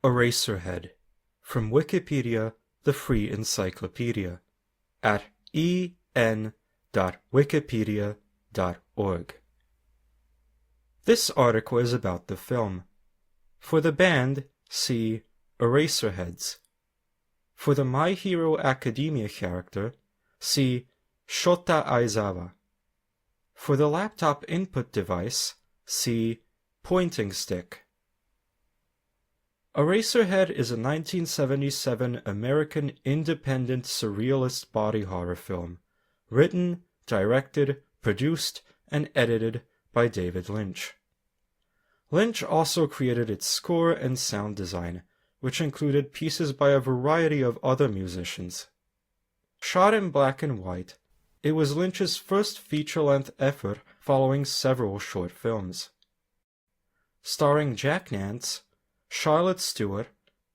Eraserhead, from Wikipedia, the free encyclopedia, at en.wikipedia.org. This article is about the film. For the band, see Eraserheads. For the My Hero Academia character, see Shota Aizawa. For the laptop input device, see pointing stick. Eraserhead is a 1977 American independent surrealist body horror film, written, directed, produced, and edited by David Lynch. Lynch also created its score and sound design, which included pieces by a variety of other musicians. Shot in black and white, it was Lynch's first feature-length effort following several short films. Starring Jack Nance, Charlotte Stewart,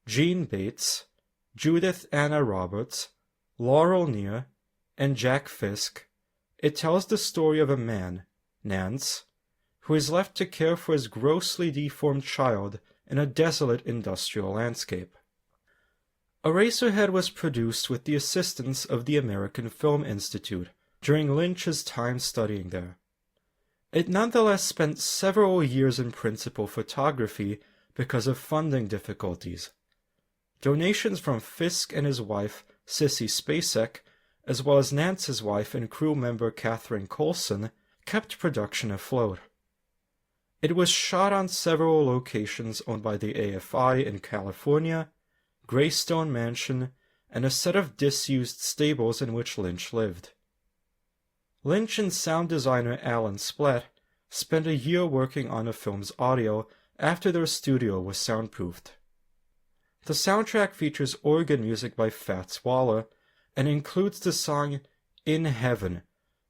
Jean Bates, Judith Anna Roberts, Laurel Neer, and Jack Fisk, it tells the story of a man, Nance, who is left to care for his grossly deformed child in a desolate industrial landscape. Eraserhead was produced with the assistance of the American Film Institute during Lynch's time studying there. It nonetheless spent several years in principal photography because of funding difficulties. Donations from Fisk and his wife, Sissy Spacek, as well as Nance's wife and crew member Catherine Coulson, kept production afloat. It was shot on several locations owned by the AFI in California, Greystone Mansion, and a set of disused stables in which Lynch lived. Lynch and sound designer Alan Splett spent a year working on the film's audio after their studio was soundproofed. The soundtrack features organ music by Fats Waller and includes the song In Heaven,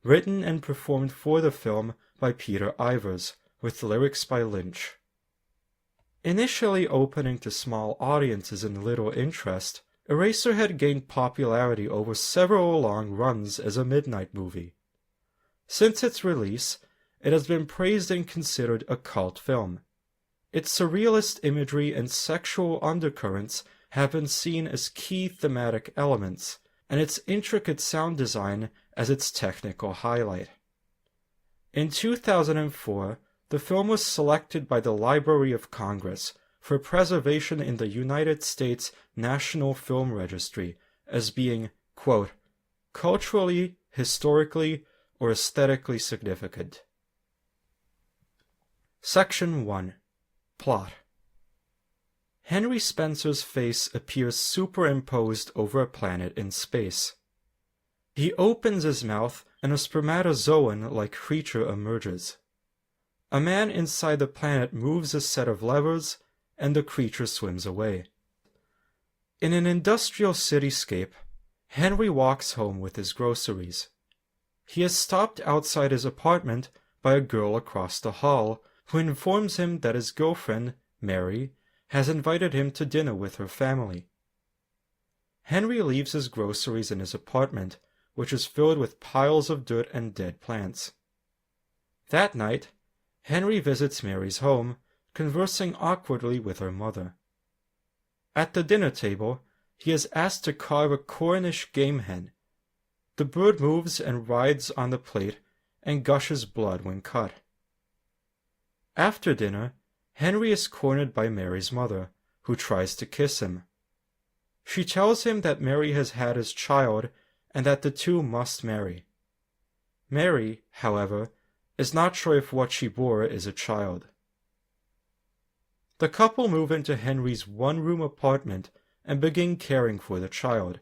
written and performed for the film by Peter Ivers, with lyrics by Lynch. Initially opening to small audiences and little interest, Eraserhead gained popularity over several long runs as a midnight movie. Since its release, it has been praised and considered a cult film. Its surrealist imagery and sexual undercurrents have been seen as key thematic elements, and its intricate sound design as its technical highlight. In 2004, the film was selected by the Library of Congress for preservation in the United States National Film Registry as being, quote, culturally, historically, or aesthetically significant. Section 1. Plot. Henry Spencer's face appears superimposed over a planet in space. He opens his mouth and a spermatozoan-like creature emerges. A man inside the planet moves a set of levers, and the creature swims away. In an industrial cityscape, Henry walks home with his groceries. He is stopped outside his apartment by a girl across the hall who informs him that his girlfriend, Mary, has invited him to dinner with her family. Henry leaves his groceries in his apartment, which is filled with piles of dirt and dead plants. That night, Henry visits Mary's home, conversing awkwardly with her mother. At the dinner table, he is asked to carve a Cornish game hen. The bird moves and rides on the plate and gushes blood when cut. After dinner, Henry is cornered by Mary's mother, who tries to kiss him. She tells him that Mary has had his child and that the two must marry. Mary, however, is not sure if what she bore is a child. The couple move into Henry's one-room apartment and begin caring for the child,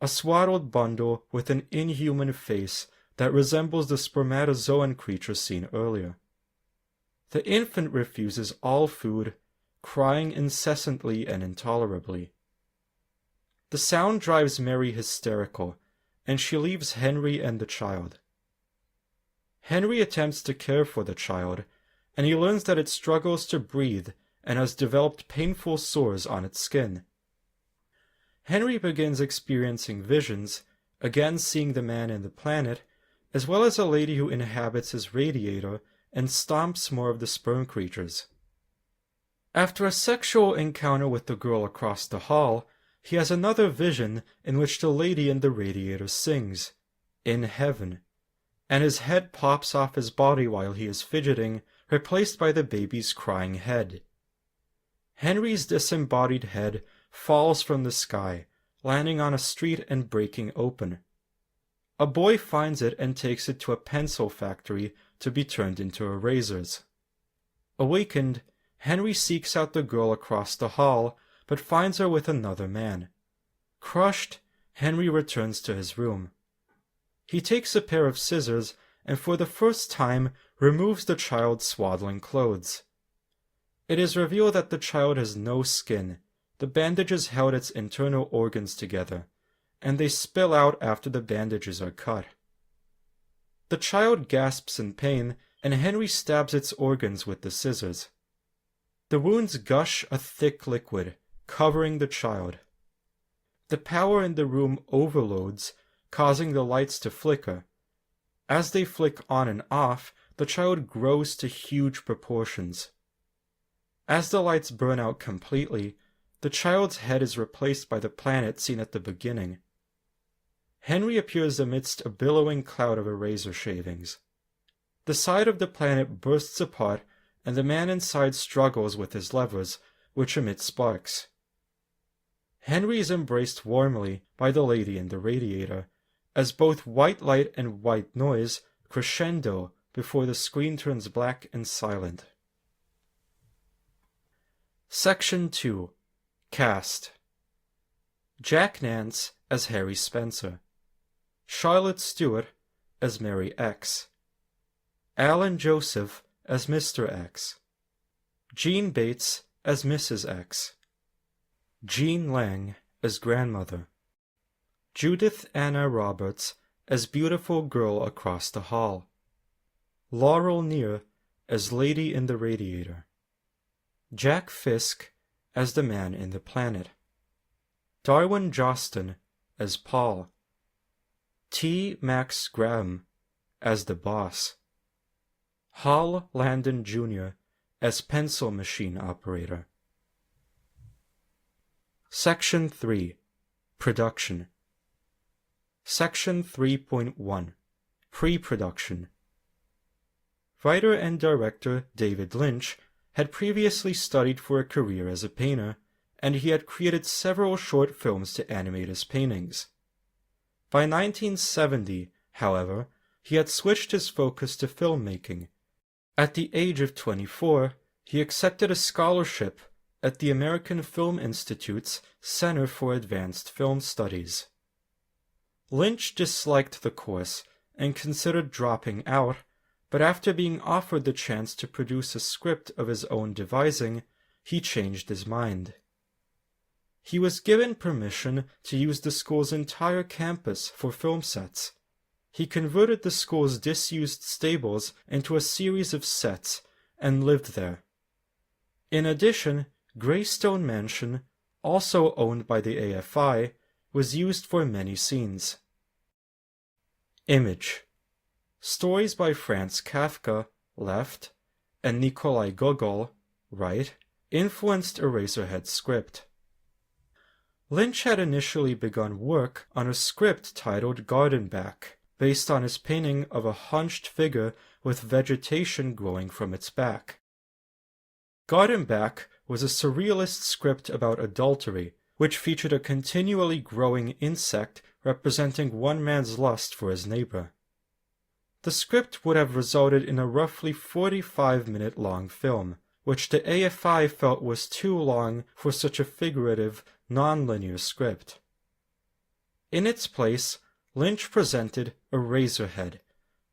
a swaddled bundle with an inhuman face that resembles the spermatozoan creature seen earlier. The infant refuses all food, crying incessantly and intolerably. The sound drives Mary hysterical, and she leaves Henry and the child. Henry attempts to care for the child, and he learns that it struggles to breathe and has developed painful sores on its skin. Henry begins experiencing visions, again seeing the man in the planet, as well as a lady who inhabits his radiator and stomps more of the sperm creatures. After a sexual encounter with the girl across the hall, he has another vision in which the lady in the radiator sings, "In Heaven," and his head pops off his body while he is fidgeting, replaced by the baby's crying head. Henry's disembodied head falls from the sky, landing on a street and breaking open. A boy finds it and takes it to a pencil factory to be turned into erasers. Awakened, Henry seeks out the girl across the hall, but finds her with another man. Crushed, Henry returns to his room. He takes a pair of scissors and for the first time removes the child's swaddling clothes. It is revealed that the child has no skin. The bandages held its internal organs together, and they spill out after the bandages are cut. The child gasps in pain, and Henry stabs its organs with the scissors. The wounds gush a thick liquid, covering the child. The power in the room overloads, causing the lights to flicker. As they flick on and off, the child grows to huge proportions. As the lights burn out completely, the child's head is replaced by the planet seen at the beginning. Henry appears amidst a billowing cloud of eraser shavings. The side of the planet bursts apart, and the man inside struggles with his levers, which emit sparks. Henry is embraced warmly by the lady in the radiator, as both white light and white noise crescendo before the screen turns black and silent. Section 2. Cast. Jack Nance as Harry Spencer. Charlotte Stewart as Mary X. Alan Joseph as Mr. X. Jean Bates as Mrs. X. Jean Lang as grandmother. Judith Anna Roberts as beautiful girl across the hall. Laurel Neer as lady in the radiator. Jack Fisk as the man in the planet. Darwin Joston as Paul. T. Max Graham as the boss. Hal Landon Jr. as pencil machine operator. Section 3. Production. Section 3.1. Pre-production. Writer and director David Lynch had previously studied for a career as a painter, and he had created several short films to animate his paintings. By 1970, however, he had switched his focus to filmmaking. At the age of 24, he accepted a scholarship at the American Film Institute's Center for Advanced Film Studies. Lynch disliked the course and considered dropping out, but after being offered the chance to produce a script of his own devising, he changed his mind. He was given permission to use the school's entire campus for film sets. He converted the school's disused stables into a series of sets and lived there. In addition, Greystone Mansion, also owned by the AFI, was used for many scenes. Image. Stories by Franz Kafka, left, and Nikolai Gogol, right, influenced Eraserhead's script. Lynch had initially begun work on a script titled Gardenback, based on his painting of a hunched figure with vegetation growing from its back. Gardenback was a surrealist script about adultery, which featured a continually growing insect representing one man's lust for his neighbor. The script would have resulted in a roughly 45-minute-long film, which the AFI felt was too long for such a figurative, non-linear script. In its place, Lynch presented Eraserhead,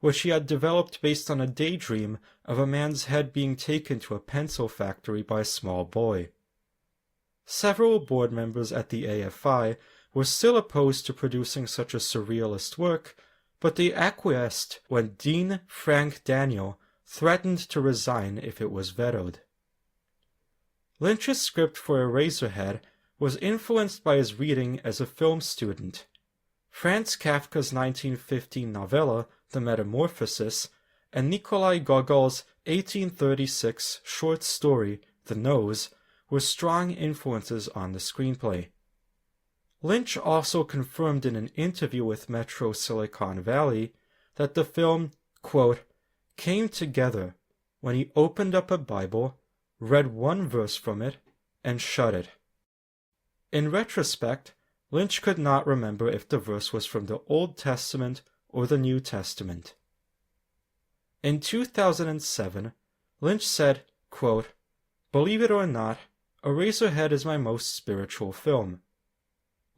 which he had developed based on a daydream of a man's head being taken to a pencil factory by a small boy. Several board members at the AFI were still opposed to producing such a surrealist work, but they acquiesced when Dean Frank Daniel threatened to resign if it was vetoed. Lynch's script for Eraserhead was influenced by his reading as a film student. Franz Kafka's 1915 novella, The Metamorphosis, and Nikolai Gogol's 1836 short story, the nose were strong influences on the screenplay. Lynch also confirmed in an interview with Metro Silicon Valley that the film, quote, came together when he opened up a Bible, read one verse from it, and shut it. In retrospect, Lynch could not remember if the verse was from the Old Testament or the New Testament. In 2007, Lynch said, quote, "Believe it or not, Eraserhead is my most spiritual film."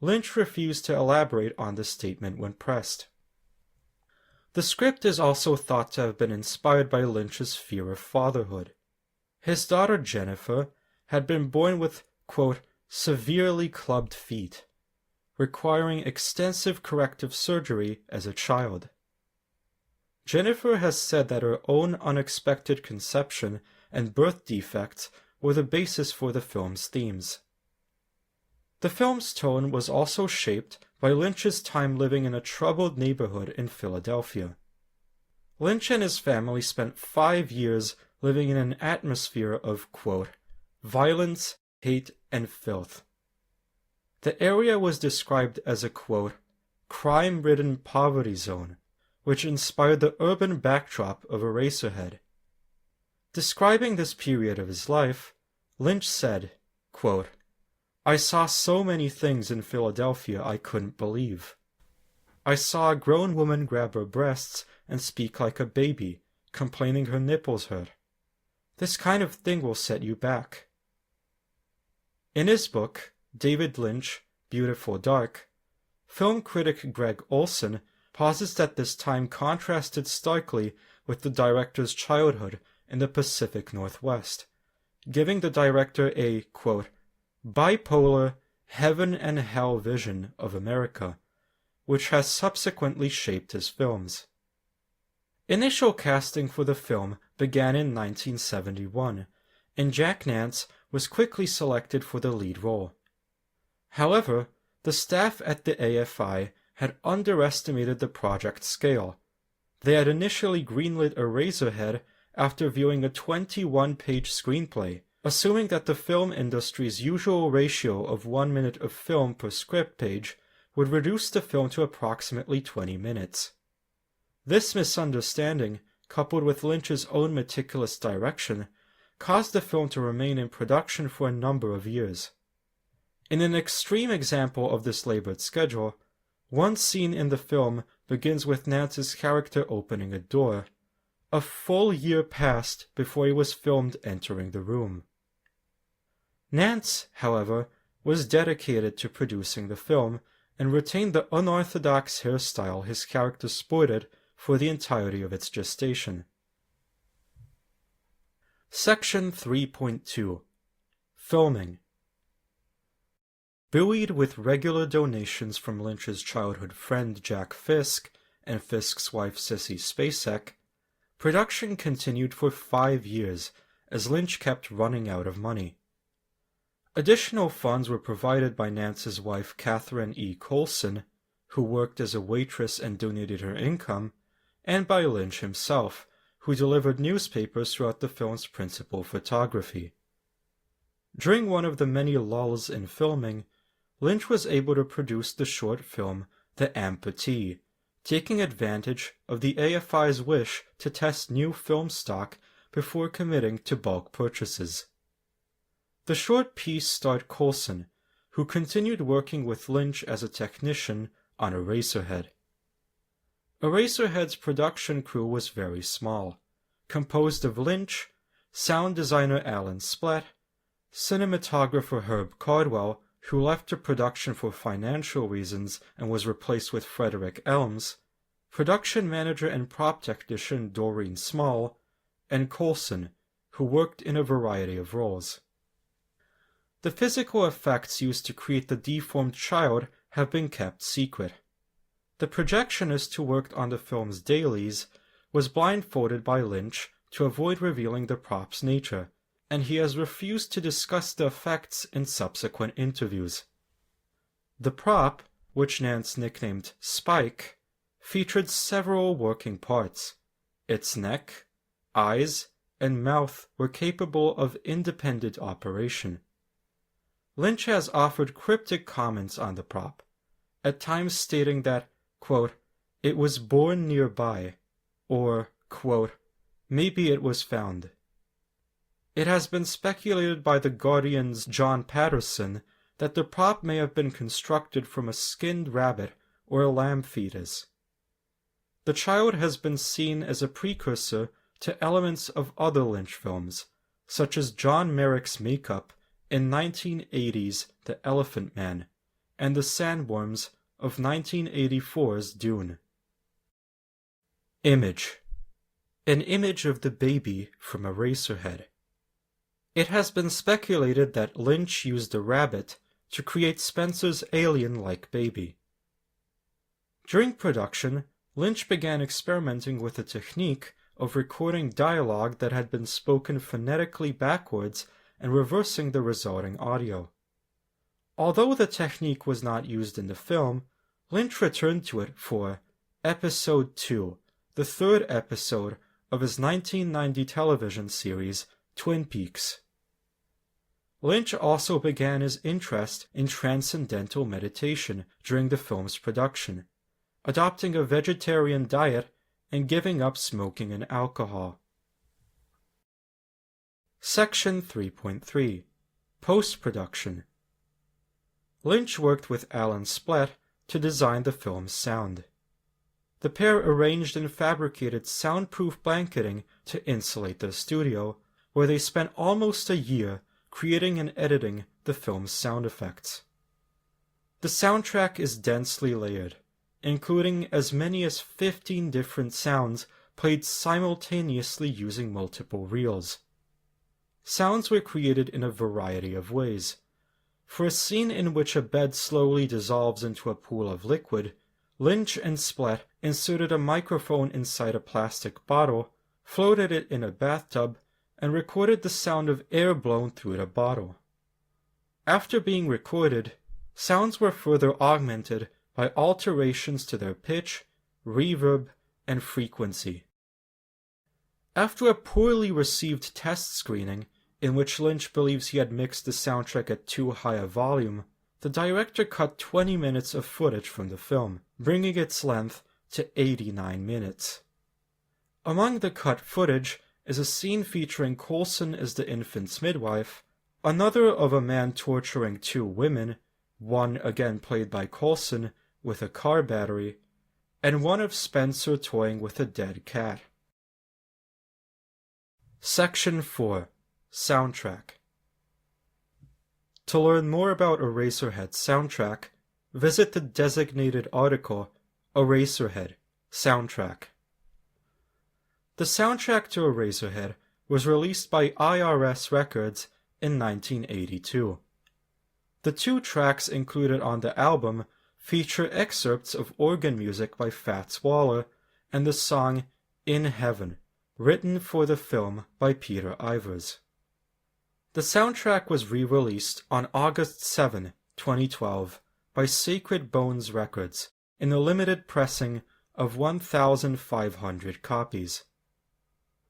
Lynch refused to elaborate on the statement when pressed. The script is also thought to have been inspired by Lynch's fear of fatherhood. His daughter Jennifer had been born with, quote, severely clubbed feet, requiring extensive corrective surgery as a child. Jennifer has said that her own unexpected conception and birth defects were the basis for the film's themes. The film's tone was also shaped by Lynch's time living in a troubled neighborhood in Philadelphia. Lynch and his family spent 5 years living in an atmosphere of, quote, violence, hate, and filth. The area was described as a, quote, crime-ridden poverty zone, which inspired the urban backdrop of Eraserhead. Describing this period of his life, Lynch said, quote, "I saw so many things in Philadelphia I couldn't believe. I saw a grown woman grab her breasts and speak like a baby, complaining her nipples hurt. This kind of thing will set you back." In his book, David Lynch, Beautiful Dark, film critic Greg Olson posits that this time contrasted starkly with the director's childhood in the Pacific Northwest, giving the director a, quote, bipolar heaven and hell vision of America, which has subsequently shaped his films. Initial casting for the film began in 1971, and Jack Nance was quickly selected for the lead role. However, the staff at the AFI had underestimated the project's scale. They had initially greenlit Eraserhead after viewing a 21-page screenplay, assuming that the film industry's usual ratio of 1 minute of film per script page would reduce the film to approximately 20 minutes. This misunderstanding, coupled with Lynch's own meticulous direction, caused the film to remain in production for a number of years. In an extreme example of this labored schedule, one scene in the film begins with Nance's character opening a door. A full year passed before he was filmed entering the room. Nance, however, was dedicated to producing the film and retained the unorthodox hairstyle his character sported for the entirety of its gestation. Section 3.2 Filming. Buoyed with regular donations from Lynch's childhood friend Jack Fisk and Fisk's wife Sissy Spacek, production continued for 5 years as Lynch kept running out of money. Additional funds were provided by Nance's wife Catherine E. Coulson, who worked as a waitress and donated her income, and by Lynch himself, who delivered newspapers throughout the film's principal photography. During one of the many lulls in filming, Lynch was able to produce the short film The Amputee, taking advantage of the AFI's wish to test new film stock before committing to bulk purchases. The short piece starred Coulson, who continued working with Lynch as a technician on Eraserhead. Eraserhead's production crew was very small, composed of Lynch, sound designer Alan Splett, cinematographer Herb Cardwell, who left the production for financial reasons and was replaced with Frederick Elms, production manager and prop technician Doreen Small, and Coulson, who worked in a variety of roles. The physical effects used to create the deformed child have been kept secret. The projectionist who worked on the film's dailies was blindfolded by Lynch to avoid revealing the prop's nature, and he has refused to discuss the effects in subsequent interviews. The prop, which Nance nicknamed Spike, featured several working parts: its neck, eyes, and mouth were capable of independent operation. Lynch has offered cryptic comments on the prop, at times stating that, quote, "it was born nearby," or, quote, "maybe it was found." It has been speculated by The Guardian's John Patterson that the prop may have been constructed from a skinned rabbit or a lamb fetus. The child has been seen as a precursor to elements of other Lynch films, such as John Merrick's makeup in 1980's The Elephant Man and the sandworms of 1984's Dune. Image. An image of the baby from Eraserhead. It has been speculated that Lynch used a rabbit to create Spencer's alien-like baby. During production, Lynch began experimenting with the technique of recording dialogue that had been spoken phonetically backwards and reversing the resulting audio. Although the technique was not used in the film, Lynch returned to it for Episode 2, the third episode of his 1990 television series, Twin Peaks. Lynch also began his interest in transcendental meditation during the film's production, adopting a vegetarian diet and giving up smoking and alcohol. Section 3.3 Post-Production. Lynch worked with Alan Splett to design the film's sound. The pair arranged and fabricated soundproof blanketing to insulate the studio, where they spent almost a year creating and editing the film's sound effects. The soundtrack is densely layered, including as many as 15 different sounds played simultaneously using multiple reels. Sounds were created in a variety of ways. For a scene in which a bed slowly dissolves into a pool of liquid, Lynch and Splett inserted a microphone inside a plastic bottle, floated it in a bathtub, and recorded the sound of air blown through the bottle. After being recorded, sounds were further augmented by alterations to their pitch, reverb, and frequency. After a poorly received test screening, in which Lynch believes he had mixed the soundtrack at too high a volume, the director cut 20 minutes of footage from the film, bringing its length to 89 minutes. Among the cut footage is a scene featuring Coulson as the infant's midwife, another of a man torturing two women, one again played by Coulson, with a car battery, and one of Spencer toying with a dead cat. Section 4 Soundtrack. To learn more about Eraserhead's soundtrack, visit the designated article Eraserhead Soundtrack. The soundtrack to Eraserhead was released by IRS Records in 1982. The two tracks included on the album feature excerpts of organ music by Fats Waller and the song In Heaven, written for the film by Peter Ivers. The soundtrack was re-released on August 7, 2012 by Sacred Bones Records in a limited pressing of 1,500 copies.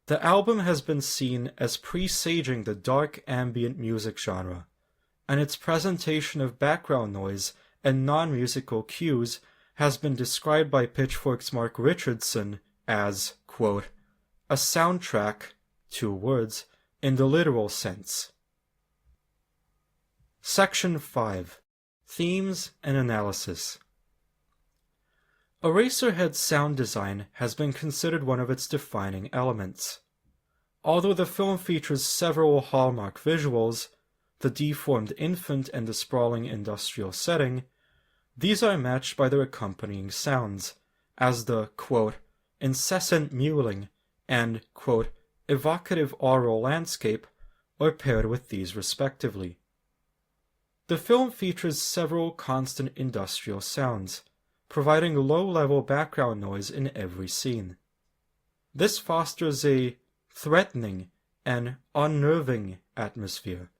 The album has been seen as presaging the dark ambient music genre, and its presentation of background noise and non-musical cues has been described by Pitchfork's Mark Richardson as, quote, a soundtrack, 2 words, in the literal sense. Section 5 Themes and Analysis. Eraserhead's sound design has been considered one of its defining elements. Although the film features several hallmark visuals, the deformed infant and the sprawling industrial setting, these are matched by their accompanying sounds, as the, quote, incessant mewling and, quote, evocative aural landscape are paired with these respectively. The film features several constant industrial sounds, providing low-level background noise in every scene. This fosters a threatening and unnerving atmosphere,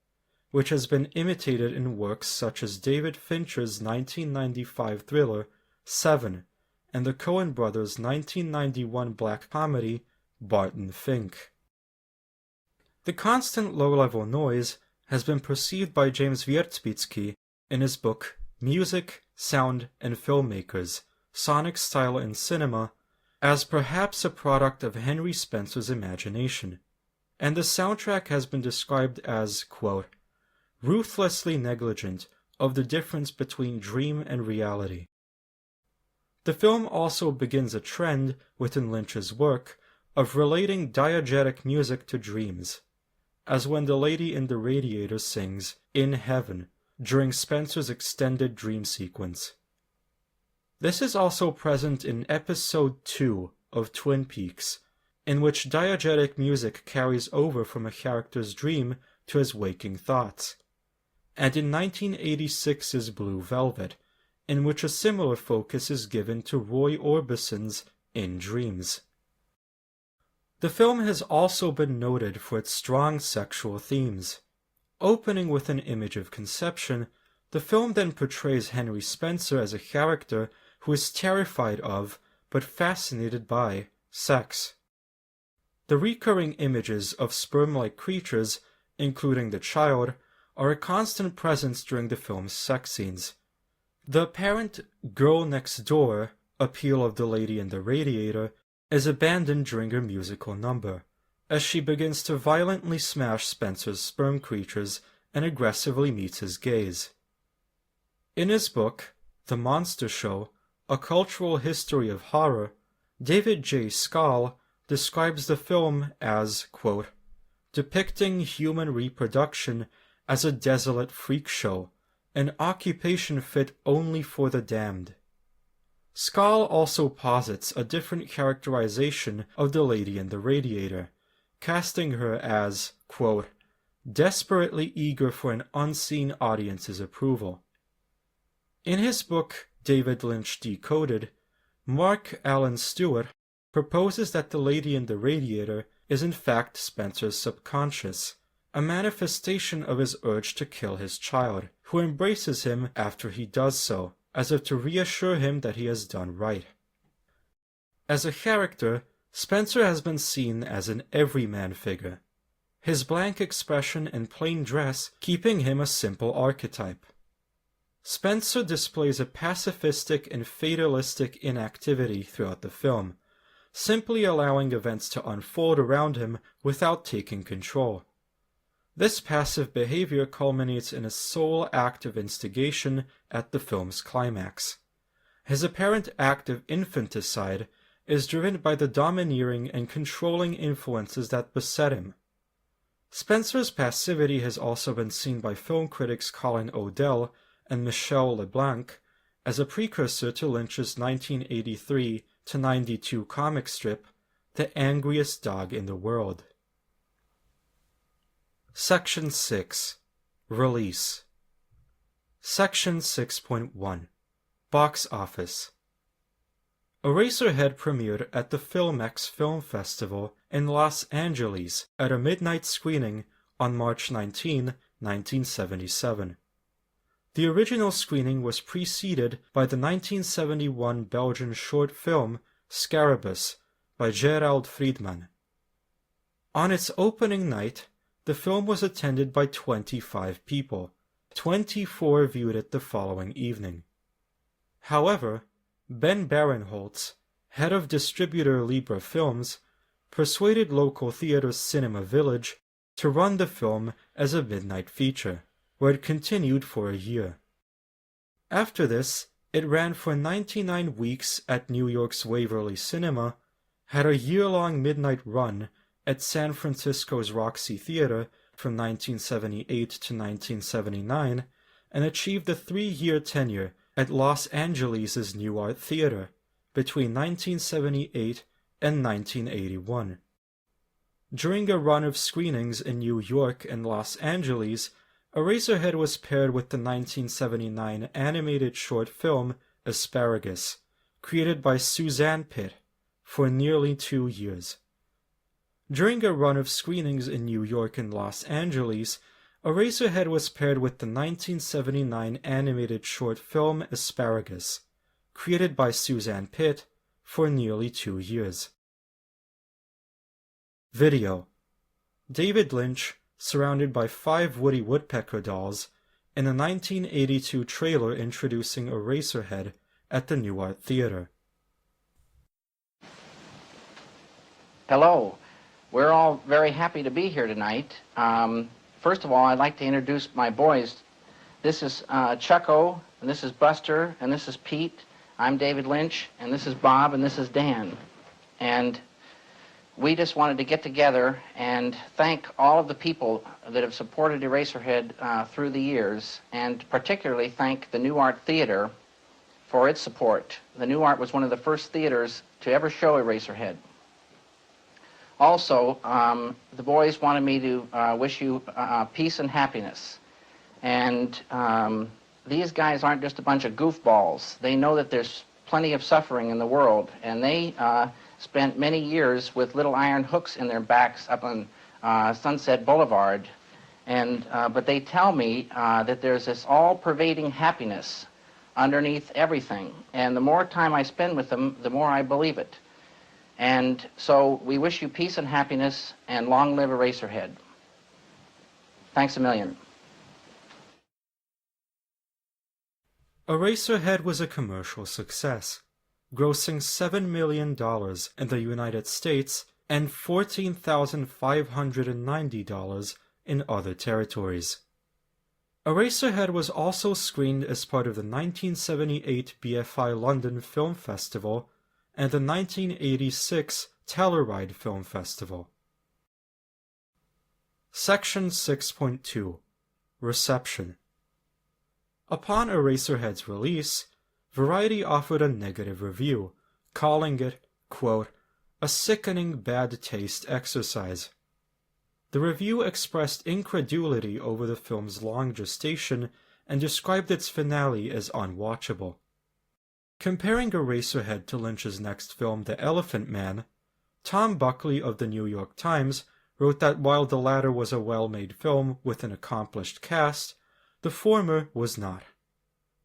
which has been imitated in works such as David Fincher's 1995 thriller Seven and the Coen brothers' 1991 black comedy Barton Fink. The constant low-level noise has been perceived by James Wierzbicki in his book Music, Sound, and Filmmakers, Sonic Style in Cinema as perhaps a product of Henry Spencer's imagination, and the soundtrack has been described as, quote, ruthlessly negligent of the difference between dream and reality. The film also begins a trend within Lynch's work of relating diegetic music to dreams, as when the lady in the radiator sings In Heaven during Spencer's extended dream sequence. This is also present in episode 2 of Twin Peaks, in which diegetic music carries over from a character's dream to his waking thoughts, and in 1986's Blue Velvet, in which a similar focus is given to Roy Orbison's In Dreams. The film has also been noted for its strong sexual themes. Opening with an image of conception, the film then portrays Henry Spencer as a character who is terrified of, but fascinated by, sex. The recurring images of sperm-like creatures, including the child, are a constant presence during the film's sex scenes. The apparent girl next door appeal of the lady in the radiator is abandoned during her musical number, as she begins to violently smash Spencer's sperm creatures and aggressively meets his gaze. In his book, The Monster Show, A Cultural History of Horror, David J. Skal describes the film as, quote, depicting human reproduction as a desolate freak show, an occupation fit only for the damned. Skal also posits a different characterization of the lady in the radiator, casting her as, quote, desperately eager for an unseen audience's approval. In his book, David Lynch Decoded, Mark Allen Stewart proposes that the lady in the radiator is in fact Spencer's subconscious, a manifestation of his urge to kill his child, who embraces him after he does so, as if to reassure him that he has done right. As a character, Spencer has been seen as an everyman figure, his blank expression and plain dress keeping him a simple archetype. Spencer displays a pacifistic and fatalistic inactivity throughout the film, simply allowing events to unfold around him without taking control. This passive behavior culminates in a sole act of instigation at the film's climax. His apparent act of infanticide is driven by the domineering and controlling influences that beset him. Spencer's passivity has also been seen by film critics Colin Odell and Michel LeBlanc as a precursor to Lynch's 1983-92 comic strip, The Angriest Dog in the World. Section 6. Release. Section 6.1. Box Office. Eraserhead premiered at the Filmex Film Festival in Los Angeles at a midnight screening on March 19, 1977. The original screening was preceded by the 1971 Belgian short film Scarabus by Gerald Friedman. On its opening night, the film was attended by 25 people. 24 viewed it the following evening. However, Ben Barenholtz, head of distributor Libra Films, persuaded local theater Cinema Village to run the film as a midnight feature, where it continued for a year. After this, it ran for 99 weeks at New York's Waverly Cinema, had a year-long midnight run at San Francisco's Roxy Theater from 1978 to 1979, and achieved a 3-year tenure at Los Angeles' New Art Theater between 1978 and 1981. During a run of screenings in New York and Los Angeles, Eraserhead was paired with the 1979 animated short film Asparagus, created by Suzanne Pitt, for nearly 2 years. During a run of screenings in New York and Los Angeles, Eraserhead was paired with the 1979 animated short film Asparagus, created by Suzanne Pitt, for nearly 2 years. Video. David Lynch, surrounded by 5 Woody Woodpecker dolls, in a 1982 trailer introducing Eraserhead at the New Art Theater. Hello. We're all very happy to be here tonight. First of all, I'd like to introduce my boys. This is Chucko, and this is Buster, and this is Pete. I'm David Lynch, and this is Bob, and this is Dan. And we just wanted to get together and thank all of the people that have supported Eraserhead through the years, and particularly thank the New Art Theater for its support. The New Art was one of the first theaters to ever show Eraserhead. Also, the boys wanted me to wish you peace and happiness. And these guys aren't just a bunch of goofballs. They know that there's plenty of suffering in the world, and they spent many years with little iron hooks in their backs up on Sunset Boulevard. And but they tell me that there's this all-pervading happiness underneath everything. And the more time I spend with them, the more I believe it. And so we wish you peace and happiness, and long live Eraserhead. Thanks a million. Eraserhead was a commercial success, grossing $7 million in the United States and $14,590 in other territories. Eraserhead was also screened as part of the 1978 BFI London Film Festival and the 1986 Telluride Film Festival. Section 6.2 Reception. Upon Eraserhead's release, Variety offered a negative review, calling it, quote, a sickening bad taste exercise. The review expressed incredulity over the film's long gestation and described its finale as unwatchable. Comparing Eraserhead to Lynch's next film, The Elephant Man, Tom Buckley of the New York Times wrote that while the latter was a well-made film with an accomplished cast, the former was not.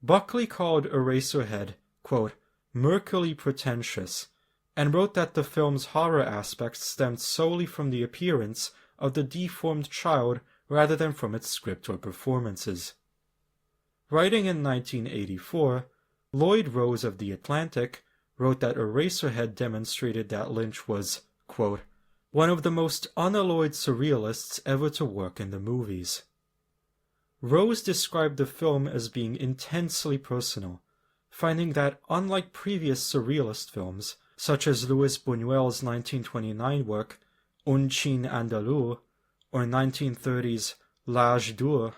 Buckley called Eraserhead, quote, murkily pretentious, and wrote that the film's horror aspects stemmed solely from the appearance of the deformed child rather than from its script or performances. Writing in 1984, Lloyd Rose of The Atlantic wrote that Eraserhead demonstrated that Lynch was, quote, one of the most unalloyed surrealists ever to work in the movies. Rose described the film as being intensely personal, finding that, unlike previous surrealist films, such as Luis Buñuel's 1929 work Un Chien Andalou or 1930's L'Âge d'Or,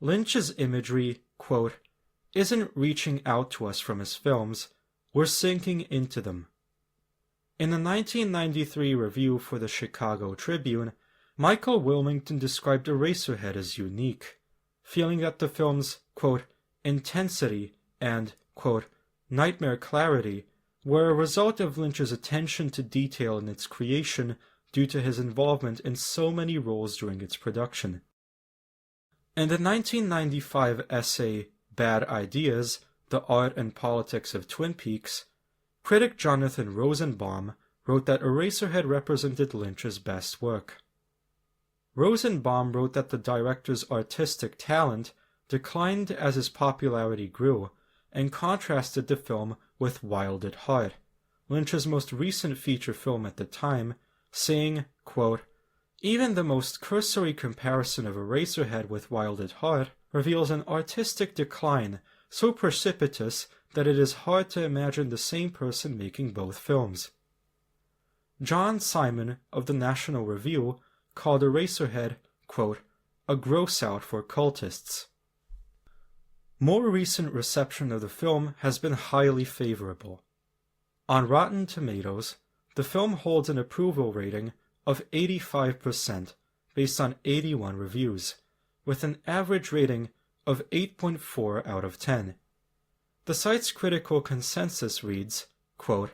Lynch's imagery, quote, isn't reaching out to us from his films, we're sinking into them. In the 1993 review for the Chicago Tribune, Michael Wilmington described Eraserhead as unique, feeling that the film's, quote, intensity and, quote, nightmare clarity were a result of Lynch's attention to detail in its creation due to his involvement in so many roles during its production. In the 1995 essay Bad Ideas, The Art and Politics of Twin Peaks, critic Jonathan Rosenbaum wrote that Eraserhead represented Lynch's best work. Rosenbaum wrote that the director's artistic talent declined as his popularity grew, and contrasted the film with Wild at Heart, Lynch's most recent feature film at the time, saying, quote, even the most cursory comparison of Eraserhead with Wild at Heart reveals an artistic decline so precipitous that it is hard to imagine the same person making both films. John Simon of the National Review called Eraserhead, quote, a gross-out for cultists. More recent reception of the film has been highly favorable. On Rotten Tomatoes, the film holds an approval rating of 85% based on 81 reviews, with an average rating of 8.4 out of 10. The site's critical consensus reads, quote,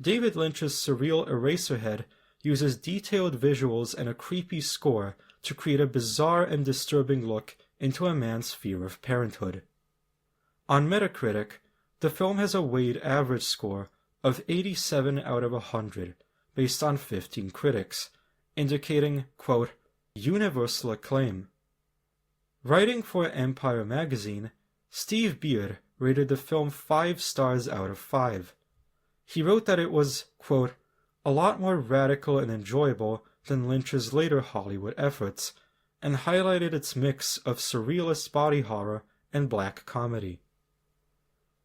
David Lynch's surreal Eraserhead uses detailed visuals and a creepy score to create a bizarre and disturbing look into a man's fear of parenthood. On Metacritic, the film has a weighted average score of 87 out of 100, based on 15 critics, indicating, quote, universal acclaim. Writing for Empire magazine, Steve Beard rated the film 5 stars out of 5. He wrote that it was, quote, a lot more radical and enjoyable than Lynch's later Hollywood efforts, and highlighted its mix of surrealist body horror and black comedy.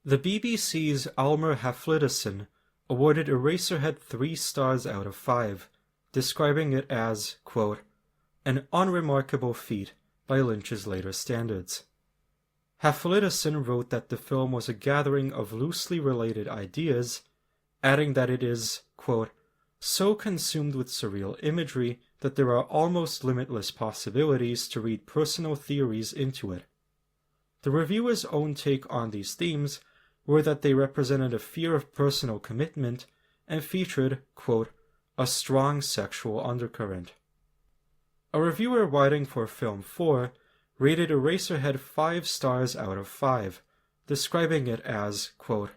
The BBC's Almer Haflidason awarded Eraserhead 3 stars out of 5, describing it as, quote, an unremarkable feat by Lynch's later standards. Haflidason wrote that the film was a gathering of loosely related ideas, adding that it is, quote, so consumed with surreal imagery that there are almost limitless possibilities to read personal theories into it. The reviewer's own take on these themes were that they represented a fear of personal commitment and featured, quote, a strong sexual undercurrent. A reviewer writing for Film 4 rated Eraserhead 5 stars out of 5, describing it as, quote,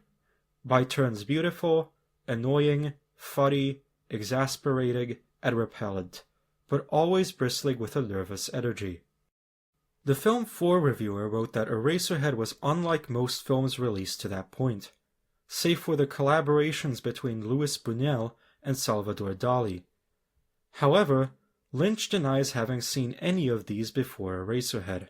by turns beautiful, annoying, funny, exasperating, and repellent, but always bristling with a nervous energy. The Film 4 reviewer wrote that Eraserhead was unlike most films released to that point, save for the collaborations between Louis Buñuel and Salvador Dali. However, Lynch denies having seen any of these before Eraserhead.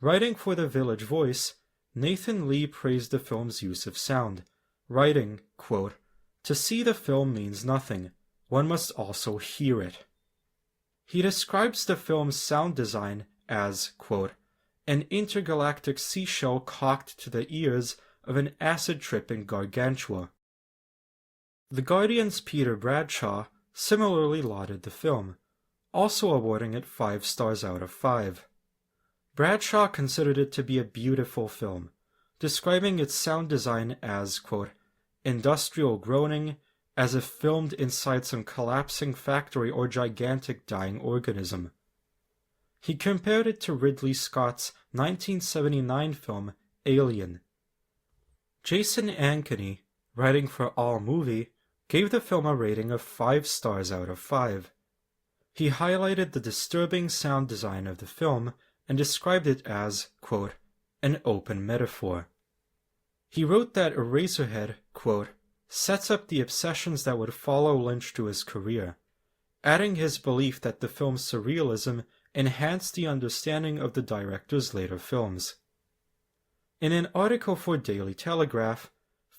Writing for The Village Voice, Nathan Lee praised the film's use of sound, writing, quote, to see the film means nothing, one must also hear it. He describes the film's sound design as, quote, an intergalactic seashell cocked to the ears of an acid-tripping gargantua. The Guardian's Peter Bradshaw similarly lauded the film, also awarding it 5 stars out of 5. Bradshaw considered it to be a beautiful film, describing its sound design as, quote, industrial groaning, as if filmed inside some collapsing factory or gigantic dying organism. He compared it to Ridley Scott's 1979 film Alien. Jason Ankeny, writing for AllMovie, gave the film a rating of 5 stars out of 5. He highlighted the disturbing sound design of the film and described it as, quote, an open metaphor. He wrote that Eraserhead, quote, sets up the obsessions that would follow Lynch through his career, adding his belief that the film's surrealism enhanced the understanding of the director's later films. In an article for Daily Telegraph,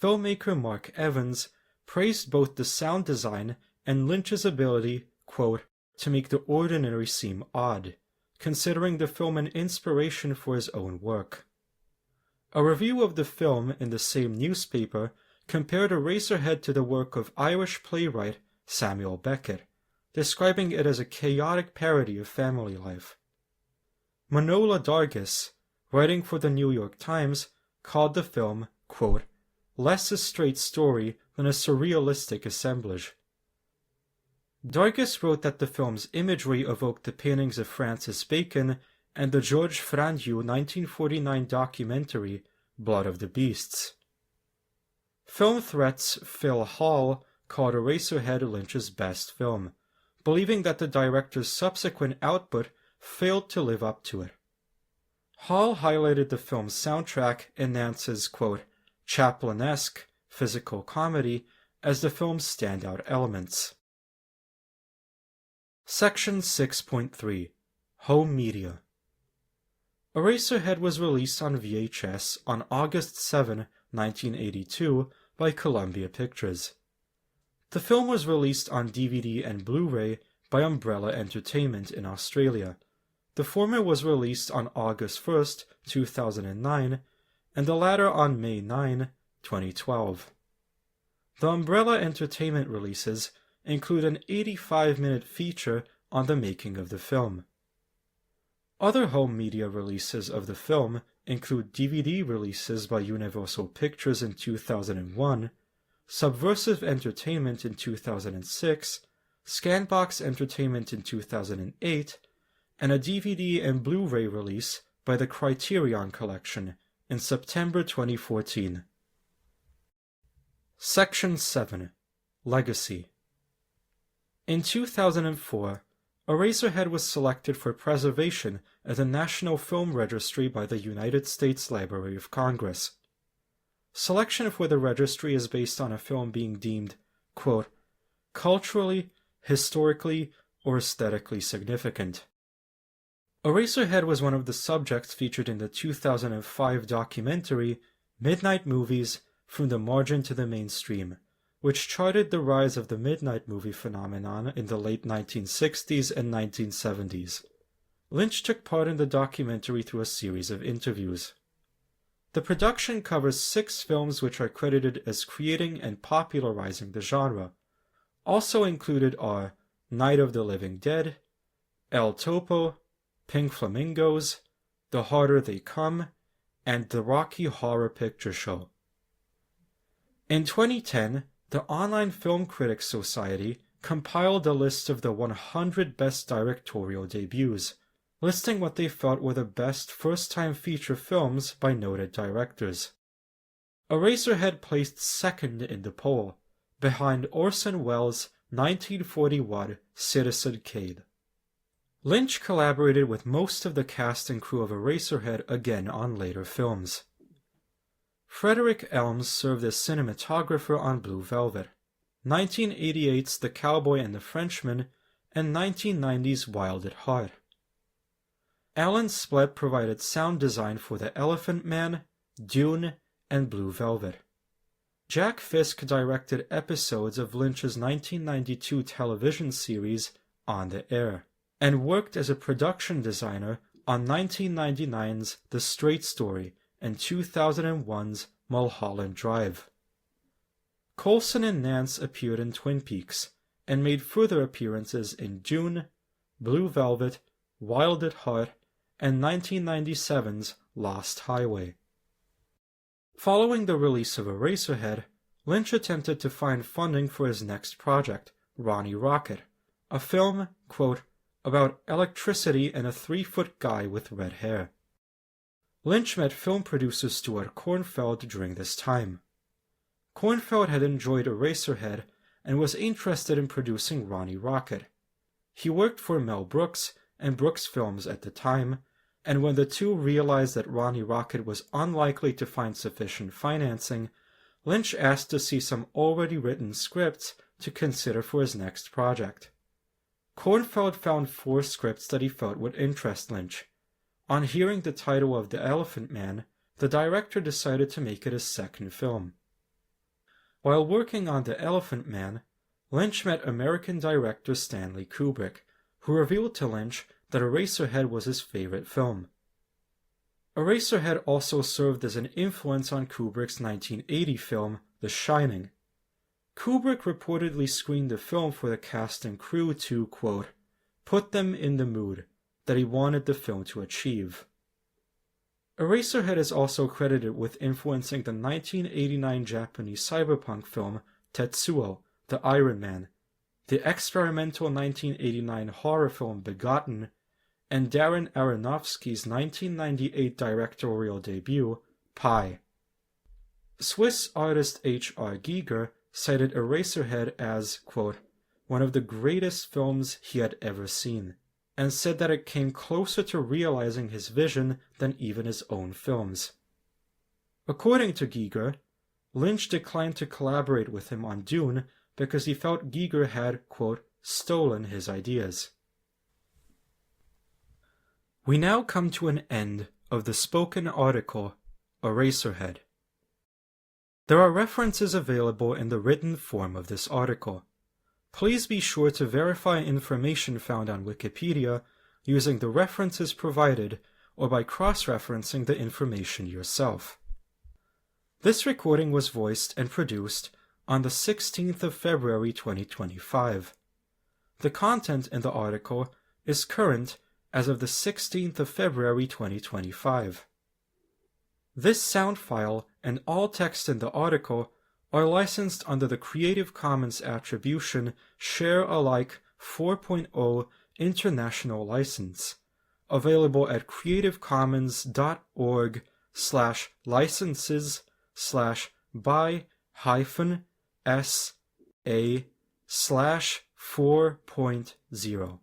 filmmaker Mark Evans praised both the sound design and Lynch's ability, quote, to make the ordinary seem odd, considering the film an inspiration for his own work. A review of the film in the same newspaper compared Eraserhead to the work of Irish playwright Samuel Beckett, describing it as a chaotic parody of family life. Manohla Dargis, writing for the New York Times, called the film, quote, less a straight story than a surrealistic assemblage. Dargis wrote that the film's imagery evoked the paintings of Francis Bacon and the George Franju 1949 documentary Blood of the Beasts. Film Threat's Phil Hall called Eraserhead Lynch's best film, believing that the director's subsequent output failed to live up to it. Hall highlighted the film's soundtrack and Nance's, quote, Chaplin-esque physical comedy as the film's standout elements. Section 6.3 Home Media. Eraserhead was released on VHS on August 7, 1982 by Columbia Pictures. The film was released on DVD and Blu-ray by Umbrella Entertainment in Australia. The former was released on August 1, 2009, and the latter on May 9, 2012. The Umbrella Entertainment releases include an 85-minute feature on the making of the film. Other home media releases of the film include DVD releases by Universal Pictures in 2001, Subversive Entertainment in 2006, Scanbox Entertainment in 2008, and a DVD and Blu-ray release by the Criterion Collection in September 2014. Section 7 Legacy. In 2004, Eraserhead was selected for preservation at the National Film Registry by the United States Library of Congress. Selection for the registry is based on a film being deemed, quote, culturally, historically, or aesthetically significant. Eraserhead was one of the subjects featured in the 2005 documentary Midnight Movies: From the Margin to the Mainstream, which charted the rise of the midnight movie phenomenon in the late 1960s and 1970s. Lynch took part in the documentary through a series of interviews. The production covers 6 films which are credited as creating and popularizing the genre. Also included are Night of the Living Dead, El Topo, Pink Flamingos, The Harder They Come, and The Rocky Horror Picture Show. In 2010, the Online Film Critics Society compiled a list of the 100 best directorial debuts, listing what they felt were the best first-time feature films by noted directors. Eraserhead placed second in the poll, behind Orson Welles' 1941 Citizen Kane. Lynch collaborated with most of the cast and crew of Eraserhead again on later films. Frederick Elms served as cinematographer on Blue Velvet, 1988's The Cowboy and the Frenchman, and 1990's Wild at Heart. Alan Splett provided sound design for The Elephant Man, Dune, and Blue Velvet. Jack Fisk directed episodes of Lynch's 1992 television series On the Air, and worked as a production designer on 1999's The Straight Story and 2001's Mulholland Drive. Coulson and Nance appeared in Twin Peaks, and made further appearances in Dune, Blue Velvet, Wild at Heart, and 1997's Lost Highway. Following the release of Eraserhead, Lynch attempted to find funding for his next project, Ronnie Rocket, a film, quote, about electricity and a 3-foot guy with red hair. Lynch met film producer Stuart Kornfeld during this time. Kornfeld had enjoyed Eraserhead and was interested in producing Ronnie Rocket. He worked for Mel Brooks and Brooks Films at the time, and when the two realized that Ronnie Rocket was unlikely to find sufficient financing, Lynch asked to see some already written scripts to consider for his next project. Kornfeld found 4 scripts that he felt would interest Lynch. On hearing the title of The Elephant Man, the director decided to make it his second film. While working on The Elephant Man, Lynch met American director Stanley Kubrick, who revealed to Lynch that Eraserhead was his favorite film. Eraserhead also served as an influence on Kubrick's 1980 film The Shining. Kubrick reportedly screened the film for the cast and crew to, quote, put them in the mood that he wanted the film to achieve. Eraserhead is also credited with influencing the 1989 Japanese cyberpunk film Tetsuo, the Iron Man, the experimental 1989 horror film Begotten, and Darren Aronofsky's 1998 directorial debut, Pi. Swiss artist H.R. Giger cited Eraserhead as, quote, one of the greatest films he had ever seen, and said that it came closer to realizing his vision than even his own films. According to Giger, Lynch declined to collaborate with him on Dune because he felt Giger had, quote, stolen his ideas. We now come to an end of the spoken article, Eraserhead. There are references available in the written form of this article. Please be sure to verify information found on Wikipedia using the references provided or by cross-referencing the information yourself. This recording was voiced and produced on the 16th of February 2025. The content in the article is current as of the 16th of February 2025. This sound file and all text in the article are licensed under the Creative Commons Attribution Share Alike 4.0 International License, available at creativecommons.org/licenses/by-sa/4.0.